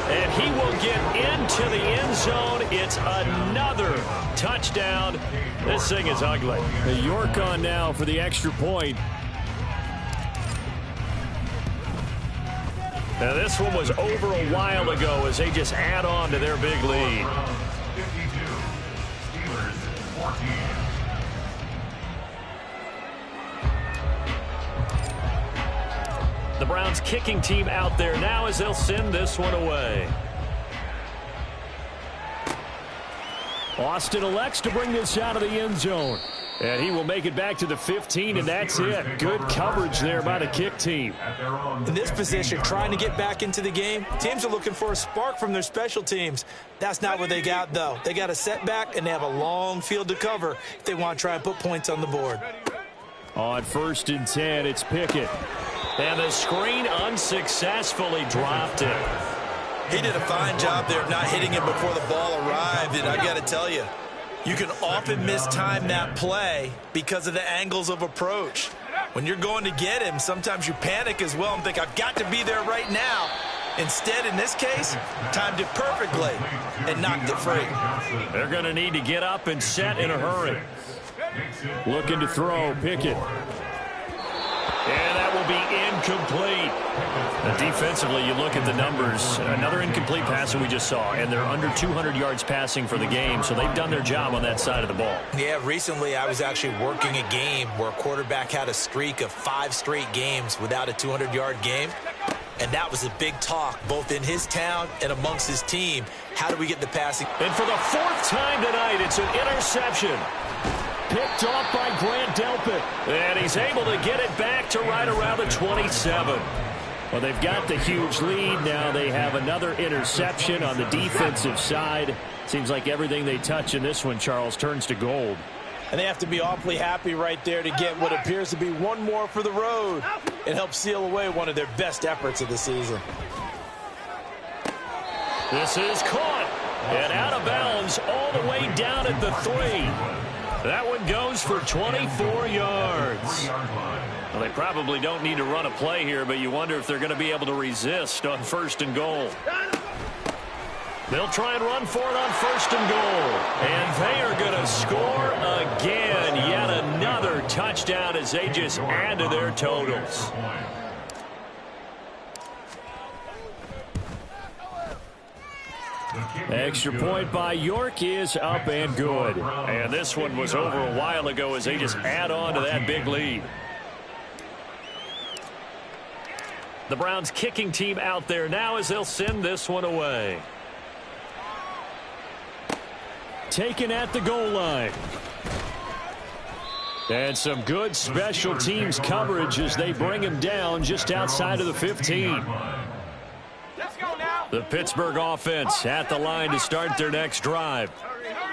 C: And he will get into the end zone. It's another touchdown. This thing is ugly. York on now for the extra point. Now this one was over a while ago as they just add on to their big lead.
F: 52, Steelers 14.
C: The Browns kicking team out there now as they'll send this one away. Austin elects to bring this out of the end zone. And he will make it back to the 15, and that's it. Good coverage there by the kick team.
E: In this position, trying to get back into the game, teams are looking for a spark from their special teams. That's not what they got, though. They got a setback, and they have a long field to cover if they want to try and put points on the board.
C: On 1st and 10, it's Pickett. And the screen unsuccessfully dropped it.
D: He did a fine job there of not hitting it before the ball arrived, and I got to tell you, you can often mistime that play because of the angles of approach. When you're going to get him, sometimes you panic as well and think, I've got to be there right now. Instead, in this case, timed it perfectly and knocked it free.
C: They're going to need to get up and set in a hurry. Looking to throw, Pickett. And that will be incomplete. Defensively, you look at the numbers. Another incomplete pass that we just saw, and they're under 200 yards passing for the game, so they've done their job on that side of the ball.
D: Yeah, recently I was actually working a game where a quarterback had a streak of 5 straight games without a 200-yard game, and that was a big talk both in his town and amongst his team. How do we get the passing?
C: And for the 4th time tonight, it's an interception. Picked off by Grant Delpit. And he's able to get it back to right around the 27. Well, they've got the huge lead. Now they have another interception on the defensive side. Seems like everything they touch in this one, Charles, turns to gold.
E: And they have to be awfully happy right there to get what appears to be one more for the road and help seal away one of their best efforts of the season.
C: This is caught and out of bounds all the way down at the 3. That one goes for 24 yards. Well, they probably don't need to run a play here, but you wonder if they're going to be able to resist on 1st and goal. They'll try and run for it on 1st and goal. And they are going to score again. Yet another touchdown as they just add to their totals. Extra point by York is up and good. And this one was over a while ago as they just add on to that big lead. The Browns kicking team out there now as they'll send this one away. Taken at the goal line. And some good special teams coverage as they bring him down just outside of the 15. The Pittsburgh offense at the line to start their next drive.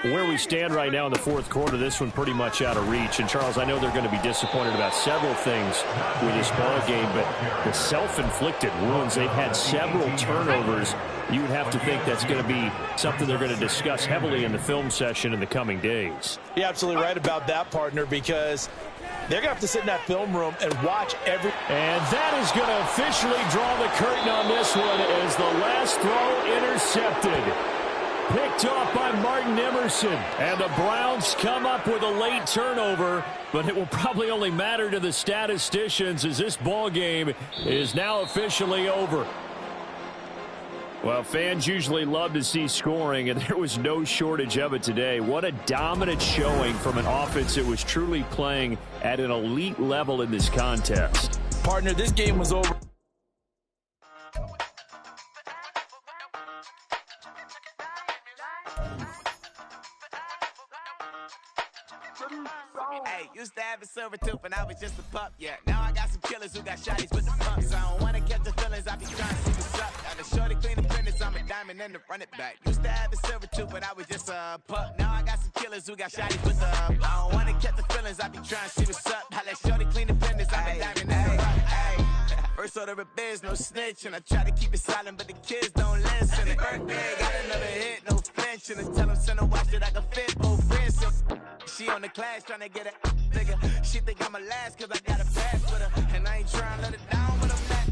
C: Where we stand right now in the 4th quarter, this one pretty much out of reach. And, Charles, I know they're going to be disappointed about several things with this ball game, but the self-inflicted wounds, they've had several turnovers. You would have to think that's going to be something they're going to discuss heavily in the film session in the coming days.
E: You're absolutely right about that, partner, because they're going to have to sit in that film room and watch every...
C: And that is going to officially draw the curtain on this one as the last throw intercepted. Picked off by Martin Emerson. And the Browns come up with a late turnover, but it will probably only matter to the statisticians as this ball game is now officially over. Well, fans usually love to see scoring, and there was no shortage of it today. What a dominant showing from an offense that was truly playing at an elite level in this contest.
E: Partner, this game was over.
H: Hey, used to have a silver tooth when I was just a pup, yeah. Now I got some killers who got shotties with the pumps. I don't wanna catch the feelings, I be trying to see what's up. Got a shorty clean the prentice, I'm a diamond and to run it back. Used to have a silver tooth when I was just a pup. Now I got some killers who got shotties with the I don't wanna catch the feelings, I be trying to see what's up. I let shorty clean the prentice, I'm a diamond and to run it. First order of biz, no snitch, and I try to keep it silent, but the kids don't listen. And birthday, got another hit, no flinch, and I tell them send a watch that I can fit, both wrists. She on the class trying to get it bigger. She think I'm a last cause I got a pass with her. And I ain't trying to let it down with a Mac.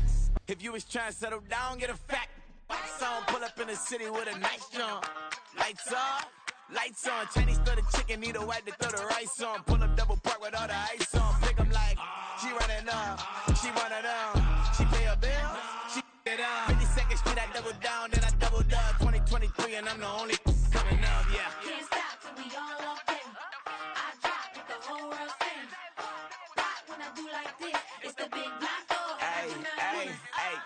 H: If you was trying to settle down, get a fact. Song pull up in the city with a nice jump. Lights off, lights on. Chinese throw the chicken, need a wipe to throw the rice on. Pull up double park with all the ice on. Pick 'em like, she running up, she running up. She pay her bills, she it up. 52nd Street, I double down, then I doubled up. 2023 and I'm the only coming up, yeah.
I: Can't stop till we all up in. I drop with the whole world spin. Rock when I do like this, it's the big black dog.
H: Hey,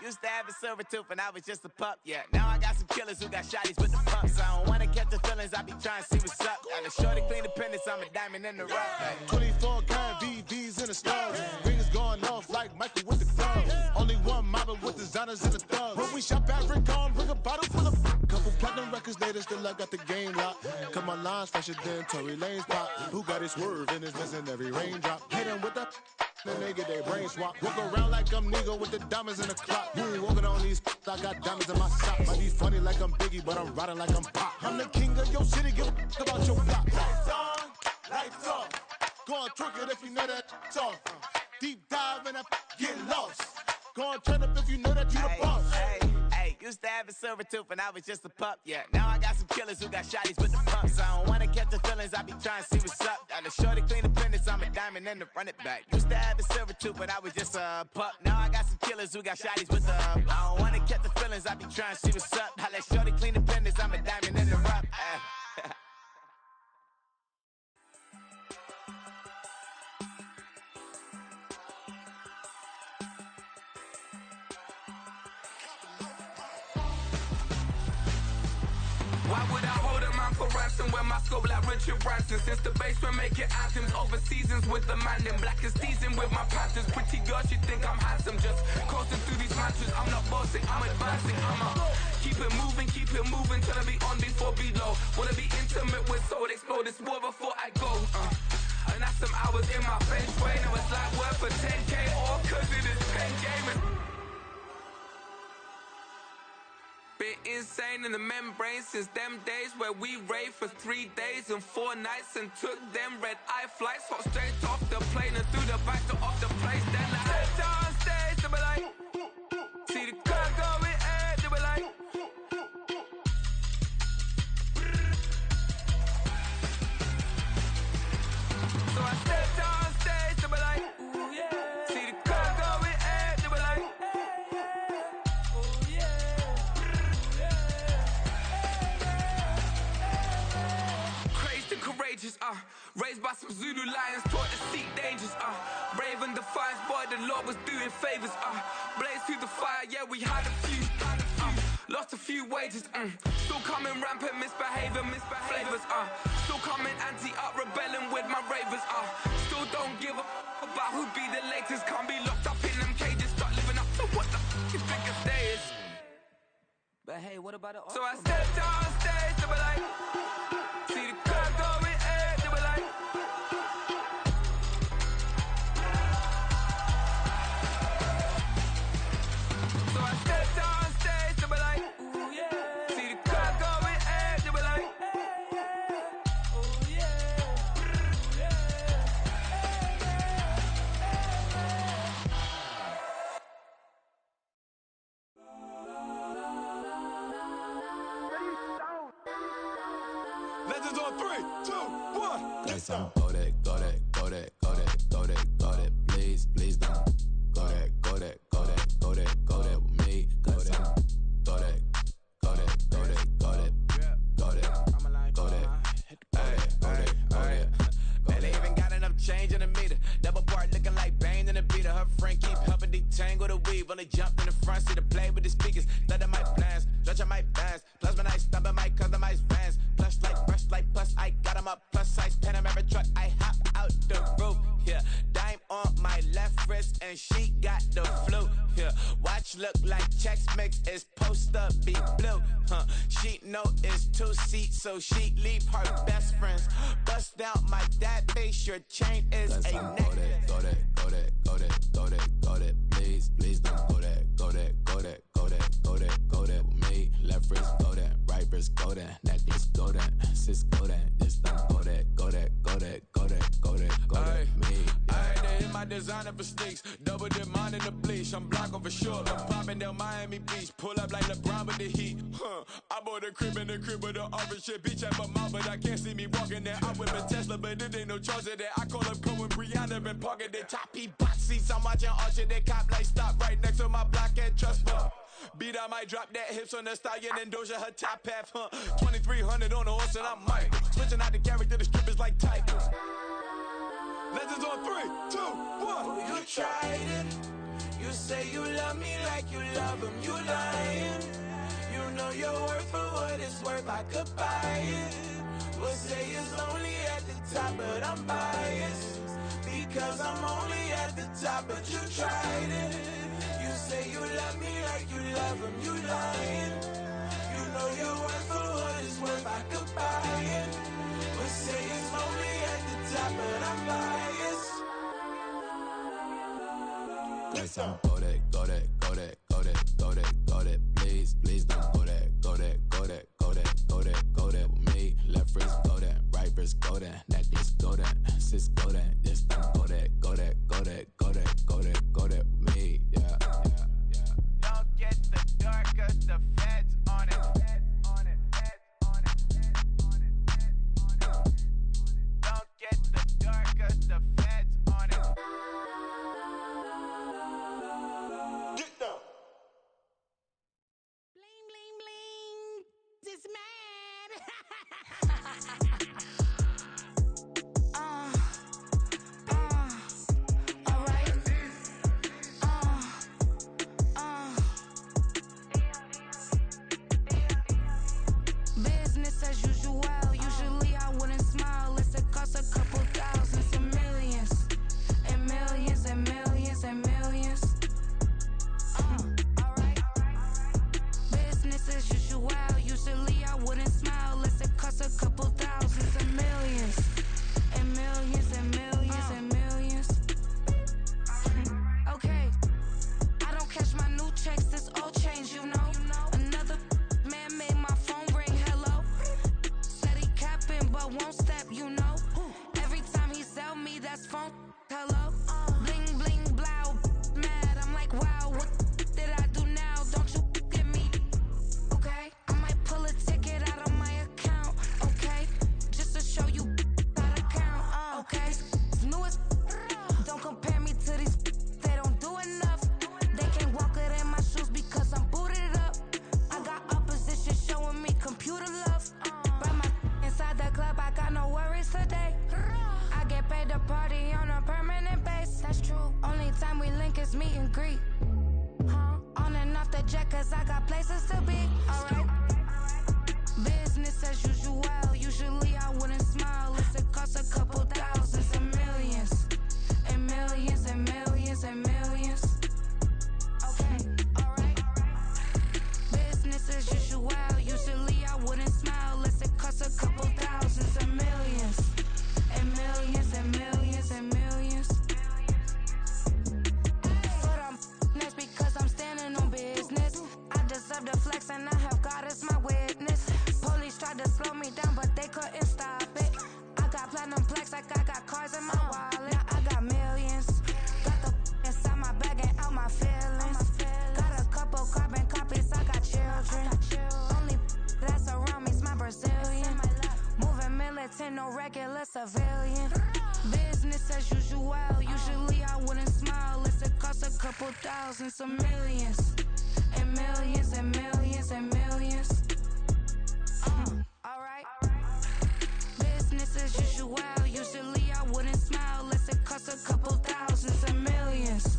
H: used to have a silver tooth when I was just a pup, yeah. Now I got some killers who got shotties with the pumps. I don't wanna catch the feelings, I be trying to see what's up. Got a shorty clean the pendants, I'm a diamond in the rough. Hey.
J: 24 karat VVs in the stars. Rings going off like Michael with the gloves. Only one mobbing with designers in the thugs. When we shop at Rick on, bring a bottle full of couple platinum records later, still I got the game locked. Cut my lines fresher than Tory Lane's pop. Who got his swerve and is missing every raindrop. Hit him with the then they get their brain swap. Walk around like I'm nigga with the diamonds in the clock. You ain't walking on these I got diamonds in my socks. Might be funny like I'm Biggie, but I'm riding like I'm Pop. I'm the king of your city, give a about your block. Lights on, lights off. Go on, twerk it if you know that it's off. Deep dive and get lost. Go on, turn up if you know that you the boss.
H: Hey, used to have a silver tooth and I was just a pup, yeah. Now I got some killers who got shotties with the pumps. I don't wanna catch the feelings, I be trying to see what's up. Got a shorty clean the business, I'm a diamond and to run it back. Used to have a silver tooth, but I was just a pup. Now I got some killers who got shotties with the I don't wanna catch the feelings, I be trying to see what's up. I let shorty clean the business, I'm a diamond and to rock.
K: Why would I hold a man for ransom when my scope like Richard Branson? Since the basement making anthems over seasons with the man, then black is seasoned with my patterns. Pretty girl, she think I'm handsome, just coasting through these matches. I'm not bossing, I'm advancing, keep it moving till I be on before below. Wanna be intimate with soul, explode this war before I go. And that's some hours in my feng shui. Now it's like work for 10K all cause it is pen gaming. Been insane in the membrane since them days where we raved for 3 days and 4 nights and took them red eye flights, hot straight off the plane and through the back door of the place. Then I stepped on stage, they were like, see the crowd going, they were like, so I stepped on stage, they were like, ooh yeah, see the crowd going, they were like, oh yeah. Courageous, raised by some Zulu lions, taught to seek dangers, brave and defiant, boy, the Lord was doing favors, blaze through the fire, yeah, we had a few, lost a few wages, still coming rampant, misbehaving, flavors, still coming anti-up, rebelling with my ravers, still don't give a about who be the latest, can't be locked up in them cages, start living up to what the f*** you think a day is. But hey, what about it? So I stepped on stage, they were like, see the crowd going, they were like, so I stepped on stage, they were like, ooh yeah, see the crowd going, they were like, oh yeah,
J: Legends on 3, 2, 1.
L: Let's go that, go that, go that, go that, go that, go that. Please, please don't. Go that, go that, go that, go that, go that with me. Go that, go that, go that, go that, go that, go that, go that.
H: Man, they even got enough change in the meter. Double part looking like Bane in the beater. Her friend keep helping detangle the weave. Only jumped in the front seat to play with the speakers. Study my plans, stretching my bands. Plus when I stumble my customized vans. Plush like brush like plus I got them up. Plus size Panamera truck. I hop out the roof. Yeah, dime on my left wrist and she got the flu. Yeah, watch look like checks mix. It's post up be blue. She know it's 2 seats, so she leave her best friends. Bust down my dad face. Your chain is a necklace.
L: Go that, go that, go that, go that, go that. Please, please don't go that, go that, go that, go that, go that, go that with me. Left wrist go that, right wrist go that, necklace go that, sis go that, this don't go that, go that, go that, go that, go that, go that, me.
K: Alright, they hit my designer for sneaks. Double dip mine in the bleach. I'm block over short. I'm popping down Miami Beach. Pull up like LeBron with the heat. I bought a crib in the crib with the orange shit. Beach at my mouth, but I can't see me walking there. I whip a Tesla, but it ain't no charge of that. I call up Cohen, Brianna, and parking the toppy box seats. I'm watching Archer, they cop like stop right next to my block at Trust Fund. Beat, I might drop that hips on the stallion and Doja her top half, 2300 on the horse and I'm Mike. Switching out the character, the strippers like Tigers.
J: Legends on 3, 2, 1.
K: You tried it. You say you love me like you love him. You lying. You know your worth for what it's worth. I could buy it. We'll say it's only at the top, but I'm biased because I'm only at the top. But you tried it. You say you love me like you love him. You lying. You know your worth for what it's worth. I could buy it. We'll say it's only at the top, but I'm biased.
L: Let's go that, go that, go that, go that, go that, go that.
M: take it less civilian. Business as usual. Usually I wouldn't smile unless it costs a couple thousand, some millions. And millions and millions and millions. Alright. Business as usual. Usually I wouldn't smile unless it costs a couple thousands and millions.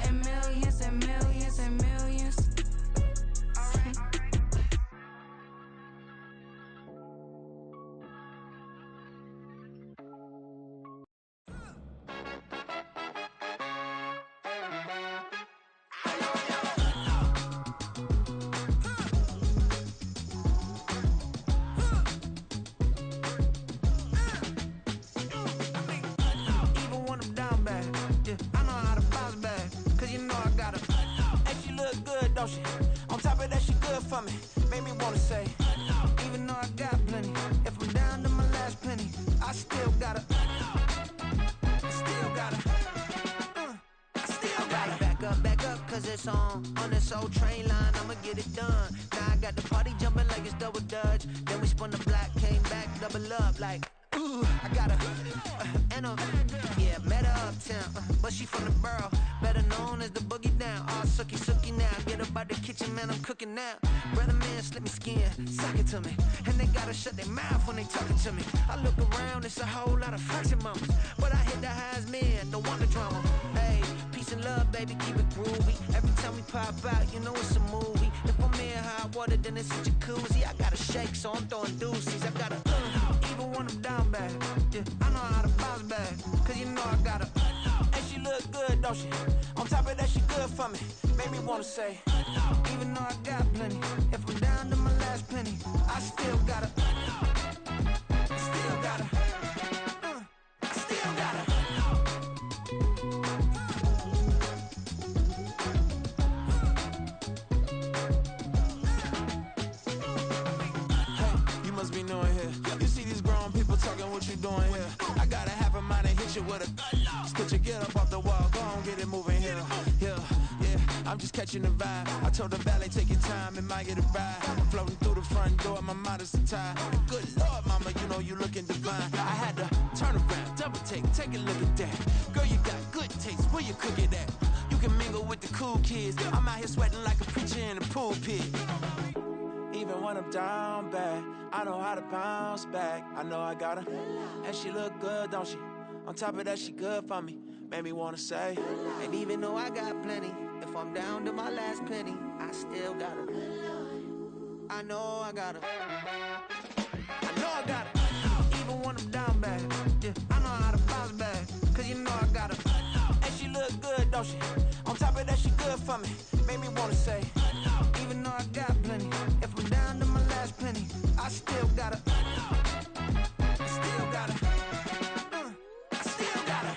M: And millions and millions and millions. Alright.
H: On top of that, she good for me. Made me wanna say, even though I got plenty, if I'm down to my last penny, I still gotta, back up, cause it's on this old train line, I'ma get it done. Now I got the party jumping like it's double dutch. Then we spun the block, came back, double up like, ooh, I got a, yeah, met her uptown, but she from the borough, better known as the boogie down. All sucky now, get up out the kitchen, man, I'm cooking now. Brother man, slip me skin, suck it to me, and they gotta shut their mouth when they talking to me. I look around, it's a whole lot of fraction mamas, but I hit the highs, man, don't want the drama. Hey, peace and love, baby, keep it groovy. Every time we pop out, you know it's a movie. If I'm in hot water, then it's a jacuzzi. I gotta shake, so I'm throwing deuces. I gotta, even when I'm down bad, yeah, I know how to bounce back, cause you know I gotta, and she look good, don't she? On top of that, she good for me. Made me wanna say, even though I got plenty, if I'm down to my last penny, I still gotta, still gotta. Be knowing here. You see these grown people talking, what you doing here? I got a half a mind to hit you with a Could you get up off the wall, go on, get it moving here. Yeah, I'm just catching the vibe. I told the valet, take your time, it might get a ride. I'm floating through the front door, my modest attire. Good Lord, mama, you know you looking divine. I had to turn around, double take a look at that. Girl, you got good taste, where you cook it at? You can mingle with the cool kids. I'm out here sweating like a preacher in a pulpit. Even when I'm down bad, I know how to bounce back. I know I got her, and she look good, don't she? On top of that, she good for me. Made me wanna say, and even though I got plenty, if I'm down to my last penny, I still got her. I know I got her. I know I got her. Even when I'm down bad, yeah, I know how to bounce back, cause you know I got her. And she look good, don't she? On top of that, she good for me. Made me wanna say, even though I got plenty, if I'm down to my last penny, I still gotta, still gotta, I still gotta.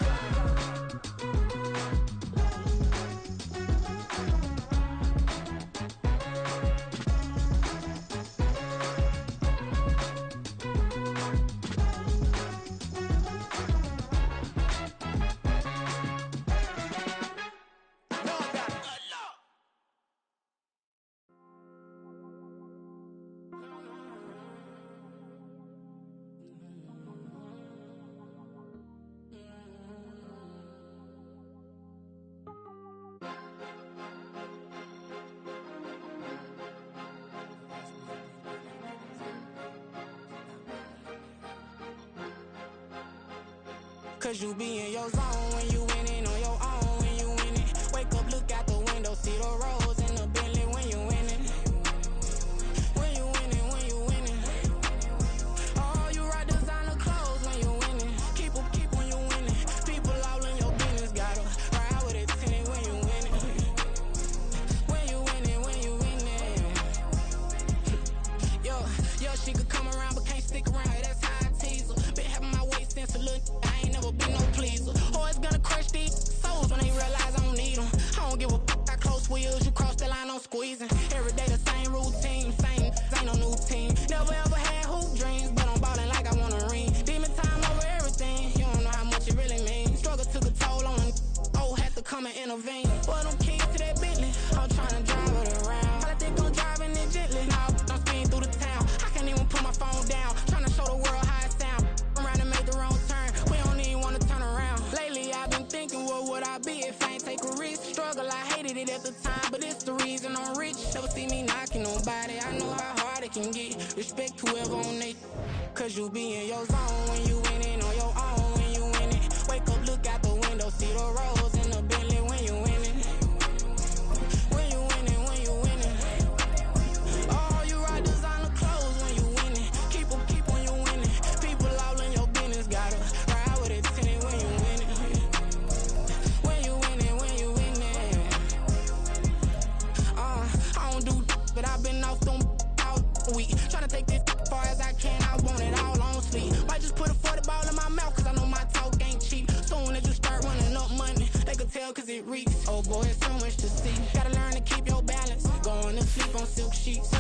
H: Cause you be in your zone when you winning on your own when you winning. Wake up, look out the window, see the roads in the Bentley when you winning. When you winning, when you winning. Oh, you rock designer clothes when you winning. Keep when you winning. People all in your business, gotta ride with it tinted when you winning. When you winning, when you winning. Yo, she could come around but can't stick around. That's how I tease her. Been having my waist since a little. I ain't never been no pleaser. Always gonna crush these souls when they realize I don't need them. I don't give a f***, I close wheels, you cross the line, I'm squeezing. Every day the same routine, same, ain't no new team. Never ever had hoop dreams, but I'm ballin' like I want a ring. Demon time over everything, you don't know how much it really means. Struggle took a toll on them, had to come and intervene. Boy, them keys to that Bentley, I'm tryna drive it around. I think I'm driving it gently, now I'm speeding through the town. I can't even put my phone down, tryna show the world how it sound. I'm riding
N: they can get. Respect whoever on they, cause you be in your zone when you winning on your own when you winning. Wake up, look out the window, see the rose in the Bentley when you winning. When you winning, when you winning. Oh, you ride designer clothes when you winning. Keep when you winning. People all in your business, gotta ride with it tinted when you winning. When you winning, when you winning. I don't do but I've been off them all week. Tryna take this far as I can, I want it all on sleep. Might just put a 40 ball in my mouth, cause I know my talk ain't cheap. Soon as you start running up money, they could tell cause it reeks. Oh boy, it's so much to see. Gotta learn to keep your balance. Going to sleep on silk sheets.